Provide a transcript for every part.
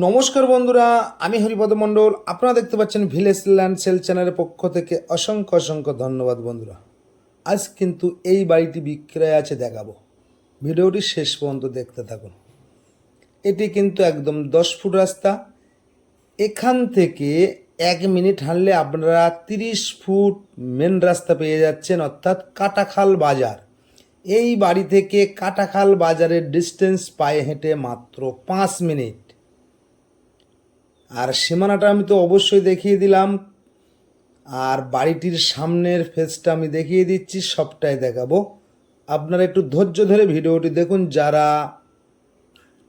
নমস্কার বন্ধুরা, আমি হরিপদ মণ্ডল। আপনারা দেখতে পাচ্ছেন ভিলেজ ল্যান্ড সেল চ্যানেলের পক্ষ থেকে অসংখ্য অসংখ্য ধন্যবাদ বন্ধুরা। আজ কিন্তু এই বাড়িটি বিক্রয় আছে, দেখাবো। ভিডিওটি শেষ পর্যন্ত দেখতে থাকুন। এটি কিন্তু একদম 10 ফুট রাস্তা। এখান থেকে 1 মিনিট হাঁটলে আপনারা 30 ফুট মেন রাস্তা পেয়ে যাচ্ছেন, অর্থাৎ কাটাখাল বাজার। এই বাড়ি থেকে কাটাখাল বাজারের ডিস্টেন্স পায়ে হেঁটে মাত্র 5 মিনিট। আর সীমানাটা আমি তো অবশ্যই দেখিয়ে দিলাম, আর বাড়িটির সামনের ফেসটা আমি দেখিয়ে দিচ্ছি, সবটাই দেখাবো। আপনারা একটু ধৈর্য ধরে ভিডিওটি দেখুন, যারা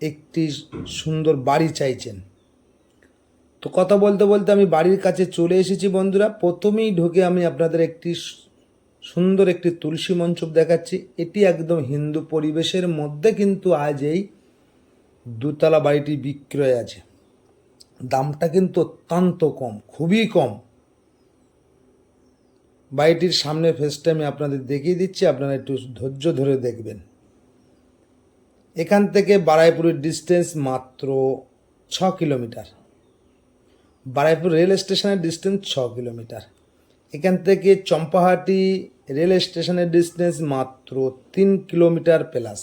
একটি সুন্দর বাড়ি চাইছেন। তো কথা বলতে বলতে আমি বাড়ির কাছে চলে এসেছি বন্ধুরা। প্রথমেই ঢুকে আমি আপনাদের একটি সুন্দর একটি তুলসী মঞ্চপ দেখাচ্ছি। এটি একদম হিন্দু পরিবেশের মধ্যে কিন্তু আজ এই দুতলা বাড়িটি বিক্রয় আছে। দামটা কিন্তু অত্যন্ত কম, খুবই কম। বাড়িটির সামনের ফেসটা আমি আপনাদের দেখিয়ে দিচ্ছি, আপনারা একটু ধৈর্য ধরে দেখবেন। এখান থেকে বারাইপুরের ডিস্টেন্স মাত্র 6 কিলোমিটার। বারাইপুর রেল স্টেশনের ডিস্টেন্স 6 কিলোমিটার। এখান থেকে চম্পাহাটি রেল স্টেশনের ডিস্টেন্স মাত্র 3 কিলোমিটার প্লাস।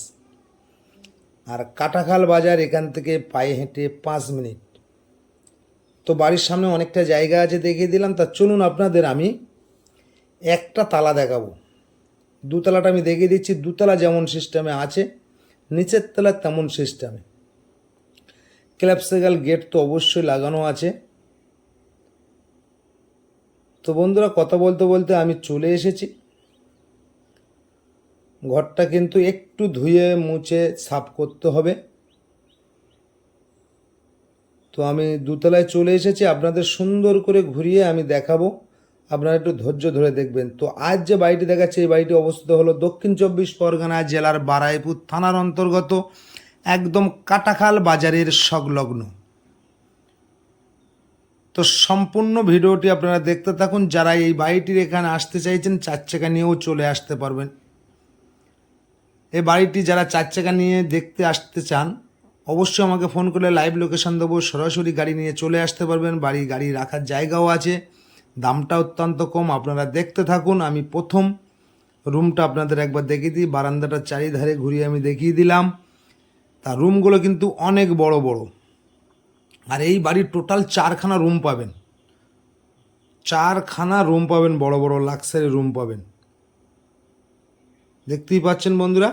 আর কাটাখাল বাজার এখান থেকে পায়ে হেঁটে 5 মিনিট। তো বাড়ির সামনে অনেকটা জায়গা আছে, দেখিয়ে দিলাম। তা চলুন আপনাদের আমি একটা তালা দেখাবো। দুতলাটা আমি দেখিয়ে দিচ্ছি। দুতলা যেমন সিস্টেমে আছে, নিচের তলা তেমন সিস্টেমে। ক্ল্যাপসিক্যাল গেট তো অবশ্যই লাগানো আছে। তো বন্ধুরা, কথা বলতে বলতে আমি চলে এসেছি। ঘরটা কিন্তু একটু ধুয়ে মুছে সাফ করতে হবে। তো আমি দুতলায় চলে এসেছি, আপনাদের সুন্দর করে ঘুরিয়ে আমি দেখাবো। আপনারা একটু ধৈর্য ধরে দেখবেন। তো আজ যে বাড়িটি দেখাচ্ছে, এই বাড়িটি অবস্থিত হলো দক্ষিণ 24 পরগনা জেলার বারাইপুর থানার অন্তর্গত, একদম কাটাখাল বাজারের সংলগ্ন। তো সম্পূর্ণ ভিডিওটি আপনারা দেখতে থাকুন। যারা এই বাড়িটির এখানে আসতে চাইছেন, 4 চাকা নিয়েও চলে আসতে পারবেন। এই বাড়িটি যারা 4 চাকা নিয়ে দেখতে আসতে চান, অবশ্যই আমাকে ফোন করলে লাইভ লোকেশন দেবো, সরাসরি গাড়ি নিয়ে চলে আসতে পারবেন। গাড়ি রাখার জায়গাও আছে, দামটা অত্যন্ত কম। আপনারা দেখতে থাকুন। আমি প্রথম রুমটা আপনাদের একবার দেখিয়ে দিই। বারান্দাটা চারিধারে ঘুরিয়ে আমি দেখিয়ে দিলাম। তার রুমগুলো কিন্তু অনেক বড় বড়। আর এই বাড়ির টোটাল 4খানা রুম পাবেন। 4খানা রুম পাবেন, বড় বড় লাক্সারি রুম পাবেন। দেখতেই পাচ্ছেন বন্ধুরা,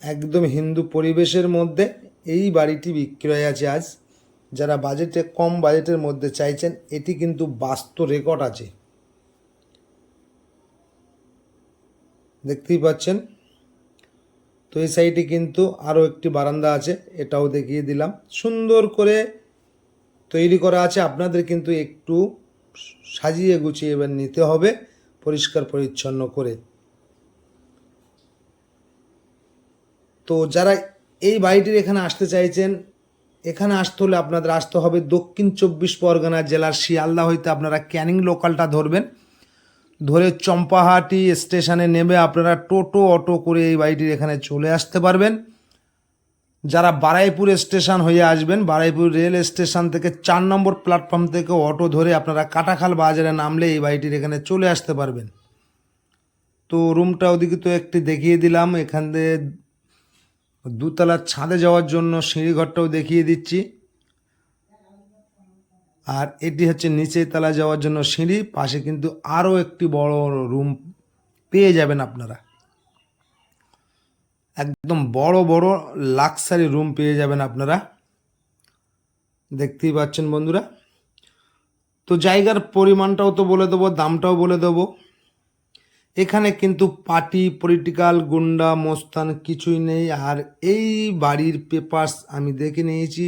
একদম হিন্দু পরিবেশের মধ্যে এই বাড়িটি বিক্রয় আছে আজ। যারা কম বাজেটের মধ্যে চাইছেন, এটি কিন্তু বাস্তু রেকর্ড আছে, দেখতেই পাচ্ছেন। তো এই সাইডে কিন্তু আরও একটি বারান্দা আছে, এটাও দেখিয়ে দিলাম। সুন্দর করে তৈরি করা আছে। আপনাদের কিন্তু একটু সাজিয়ে গুছিয়ে এবার নিতে হবে, পরিষ্কার পরিচ্ছন্ন করে। তো যারা এই বাড়িটির এখানে আসতে চাইছেন, এখানে আসতে হলে আপনাদের আসতে হবে দক্ষিণ 24 পরগনা জেলার শিয়ালদা হইতে। আপনারা ক্যানিং লোকালটা ধরবেন, ধরে চম্পাহাটি স্টেশনে নেমে আপনারা টোটো অটো করে এই বাড়িটির এখানে চলে আসতে পারবেন। যারা বারাইপুর স্টেশন হয়ে আসবেন, বারাইপুর রেল স্টেশন থেকে 4 নম্বর প্ল্যাটফর্ম থেকে অটো ধরে আপনারা কাটাখাল বাজারে নামলে এই বাড়িটির এখানে চলে আসতে পারবেন। তো রুমটা ওদিকে তো একটি দেখিয়ে দিলাম। এখান থেকে দুতলার ছাদে যাওয়ার জন্য সিঁড়িঘরটাও দেখিয়ে দিচ্ছি। আর এটি হচ্ছে নিচের তলা যাওয়ার জন্য সিঁড়ি। পাশে কিন্তু আরও একটি বড় রুম পেয়ে যাবেন আপনারা। একদম বড় বড় লাক্সারি রুম পেয়ে যাবেন আপনারা, দেখতেই পাচ্ছেন বন্ধুরা। তো জায়গার পরিমাণটাও তো বলে দেবো, দামটাও বলে দেবো। এখানে কিন্তু পার্টি, পলিটিক্যাল, গুন্ডা, মোস্তান কিছুই নেই। আর এই বাড়ির পেপারস আমি দেখে নিয়েছি,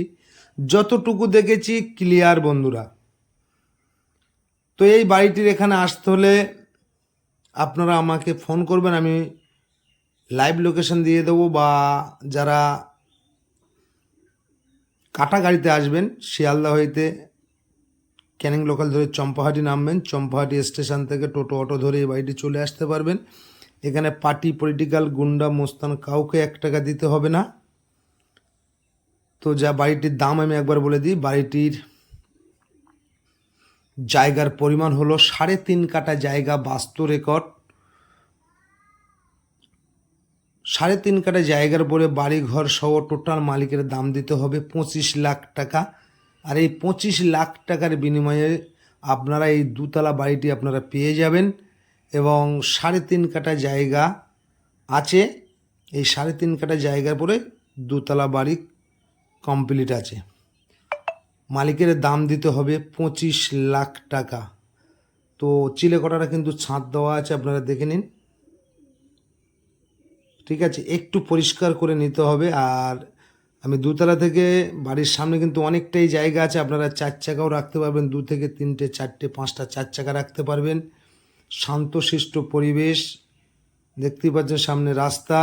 যতটুকু দেখেছি ক্লিয়ার বন্ধুরা। তো এই বাড়িটির এখানে আসতে হলে আপনারা আমাকে ফোন করবেন, আমি লাইভ লোকেশন দিয়ে দেবো। বা যারা কাটা গাড়িতে আসবেন, শিয়ালদা হইতে ক্যানিং লোকাল ধরে চম্পাহাটি নামবেন, চম্পাহাটি স্টেশন থেকে টোটো অটো ধরে এই বাড়িটি চলে আসতে পারবেন। এখানে পার্টি, পলিটিক্যাল, গুন্ডা, মোস্তান কাউকে 1 টাকা দিতে হবে না। তো তো যা বাড়িটির দাম আমি একবার বলে দিই। বাড়িটির জায়গার পরিমাণ হলো 3.5 কাঠা জায়গা, বাস্তু রেকর্ড। 3.5 কাঠা জায়গার পরে বাড়ি ঘর সহ টোটাল মালিকের দাম দিতে হবে 25 লাখ টাকা। আর এই 25 লাখ টাকার বিনিময়ে আপনারা এই দুতলা বাড়িটি আপনারা পেয়ে যাবেন। এবং 3.5 কাঠা জায়গা আছে, এই 3.5 কাঠা জায়গার পরে দুতলা বাড়ি কমপ্লিট আছে। মালিকের দাম দিতে হবে 25 লাখ টাকা। তো চিলেকোঠাটা কিন্তু ছাদ দেওয়া আছে, আপনারা দেখে নিন। ঠিক আছে, একটু পরিষ্কার করে নিতে হবে। আর আমি দুতলা থেকে বাড়ির সামনে কিন্তু অনেকটাই জায়গা আছে, আপনারা 4 চাকাও রাখতে পারবেন, 2 থেকে 3টে 4টে 5টা 4 চাকা রাখতে পারবেন। শান্তশিষ্ট পরিবেশ, দেখতেই পাচ্ছেন সামনে রাস্তা।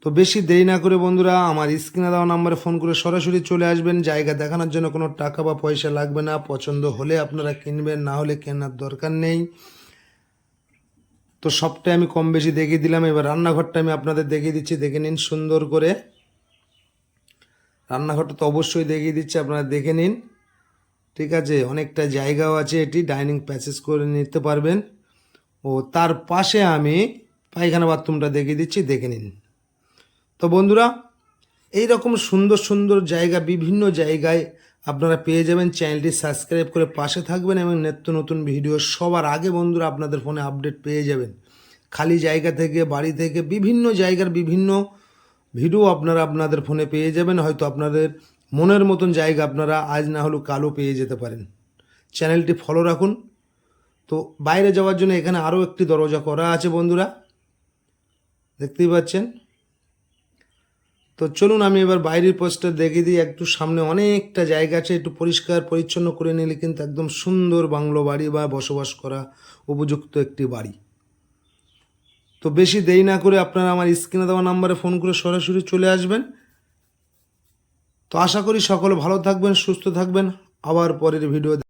তো বেশি দেরি না করে বন্ধুরা আমার স্ক্রিনে দেওয়া নাম্বারে ফোন করে সরাসরি চলে আসবেন। জায়গা দেখানোর জন্য কোনো টাকা বা পয়সা লাগবে না। পছন্দ হলে আপনারা কিনবেন, না হলে কেনার দরকার নেই। তো সবটাই আমি কম বেশি দেখিয়ে দিলাম। এবার রান্নাঘরটা আমি আপনাদের দেখিয়ে দিচ্ছি, দেখে নিন সুন্দর করে। রান্নাঘরটা তো অবশ্যই দেখিয়ে দিচ্ছি, আপনারা দেখে নিন। ঠিক আছে, অনেকটা জায়গাও আছে, এটি ডাইনিং প্যাসেজ করে নিতে পারবেন। ও তার পাশে আমি পায়খানা বাথরুমটা দেখিয়ে দিচ্ছি, দেখে নিন। তো বন্ধুরা এই রকম সুন্দর সুন্দর জায়গা বিভিন্ন জায়গায় আপনারা পেয়ে যাবেন। চ্যানেলটি সাবস্ক্রাইব করে পাশে থাকবেন এবং নিত্য নতুন ভিডিও সবার আগে বন্ধুরা আপনাদের ফোনে আপডেট পেয়ে যাবেন। খালি জায়গা থেকে, বাড়ি থেকে, বিভিন্ন জায়গার বিভিন্ন ভিডিও আপনারা আপনাদের ফোনে পেয়ে যাবেন। হয়তো আপনাদের মনের মতন জায়গা আপনারা আজ না হলেও কালও পেয়ে যেতে পারেন। চ্যানেলটি ফলো রাখুন। তো বাইরে যাওয়ার জন্য এখানে আরও একটি দরজা করা আছে বন্ধুরা, দেখতেই পাচ্ছেন। তো চলুন আমি এবার বাইরের পোস্টার দেখিয়ে দিই। একটু সামনে অনেকটা জায়গা আছে, একটু পরিষ্কার পরিচ্ছন্ন করে নিলে কিন্তু একদম সুন্দর বাংলো বাড়ি বা বসবাস করা উপযুক্ত একটি বাড়ি। তো বেশি দেরি না করে আপনারা আমার স্ক্রিনে দেওয়া নাম্বারে ফোন করে সরাসরি চলে আসবেন। তো আশা করি সকলে ভালো থাকবেন, সুস্থ থাকবেন। আবার পরের ভিডিও